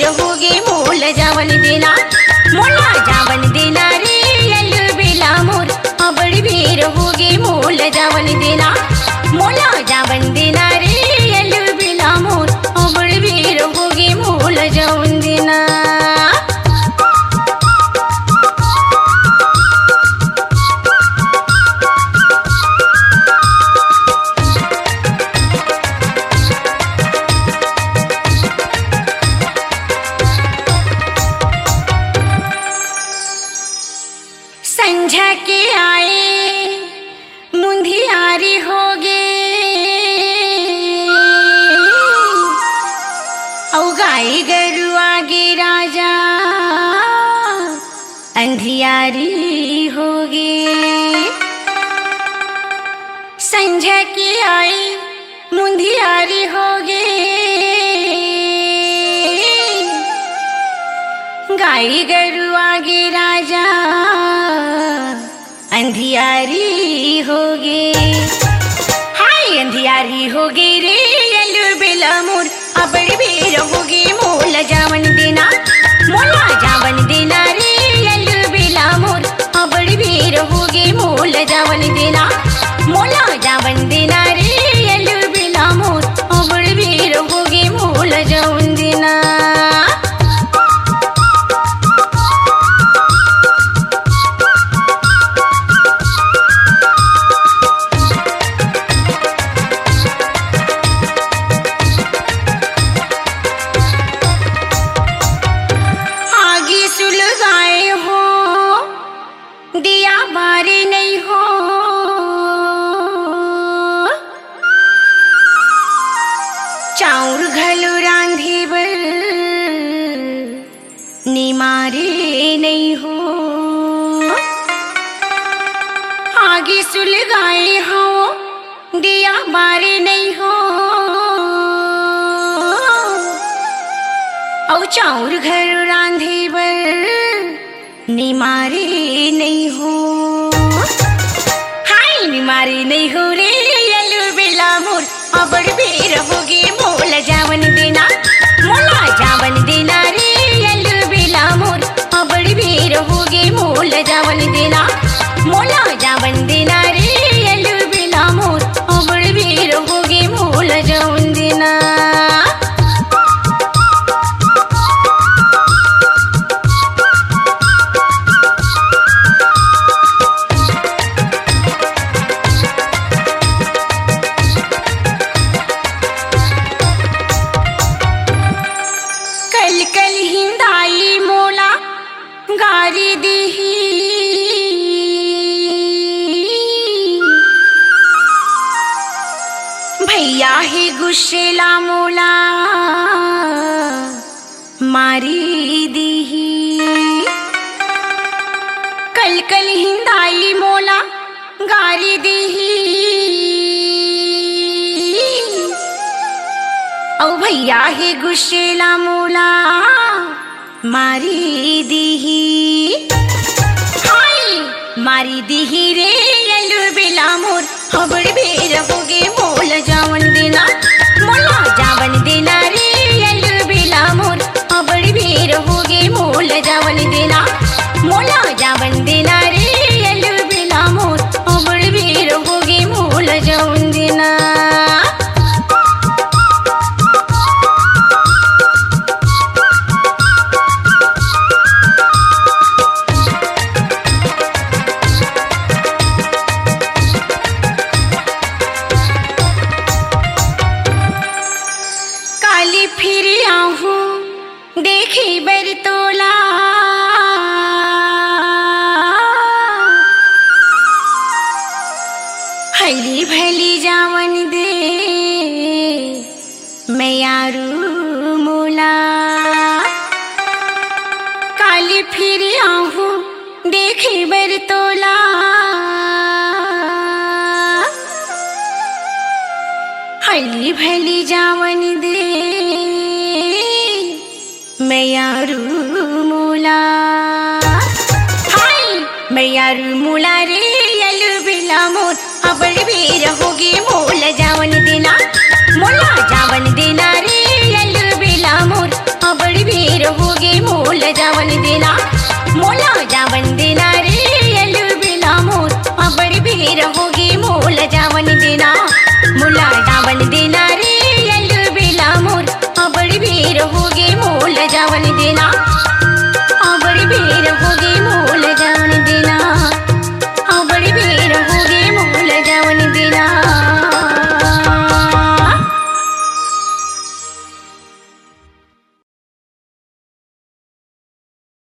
भीर होगे मोल जावन देना मोला जावन देना रे यल बेला मोर अबड़ भीर होगे मोल जावन देना मोला जावन देना रे यल बेला मोर अबड़ भीर होगे मोल जावन देना। संझा के आए मुंधियारी होगे औ गाय गरु आगे राजा अंधियारी होगे। संझा के आए मुंधियारी होगे गाय गरु आगे राजा अंधियारी होगे। हाय अंधियारी होगे रे यल बेला मोर अबड़ भीर होगे मोल जावन देना मोला जावन देना रे यल बेला मोर अबड़ भीर होगे मोल जावन देना मोला जावन देना रे यल बेला मोर अबड़ भीर होगे मोल जावन देना। दिया बारे नहीं हो चाउर घलो रांधे बर निमारे नहीं हो आगे सुलगाए हो दिया बारे नहीं हो औ चाउर घलो रांधे बर निमारे नहीं हो। हाय निमारे नहीं हो रे यल बेला मोर अबड़ भीर होगे मोल जावन देना मोला जावन देना रे यल बेला मोर अबड़ भीर होगे मोल जावन देना मोला जावन देना रे यल बेला मोर अबड़ भीर होगे मोल जावन देना। कल कल हिंदाई मोला गारी दीही भैया ही गुस्सेला मोला मारी दीही। कल कल हिंदाई मोला गारी दीही औ भैया हे गुस्सेला मोला मारी दीही। हाय मारी दीही रे यल बेला मोर अबड़ भीर होगे मोल जावन देना मोला जावन देना रे यल बेला मोर अबड़ भीर होगे मोल जावन देना मोला जावन देना रे यल बेला मोर अबड़ भीर होगे मोल जावन देना। फिर आहूं देखी बरतोला हली भली जावन दे मैं यारू मोला काली फिर आहूं देखी बरतोला हली भली जावन दे मैं यारू मोला। हाय मैं यारू मोला रे यल बेला मोर अबड़ भीर होगे मोल जावन देना मोला जावन देना रे यल बेला मोर अबड़ भीर मोला जावन देना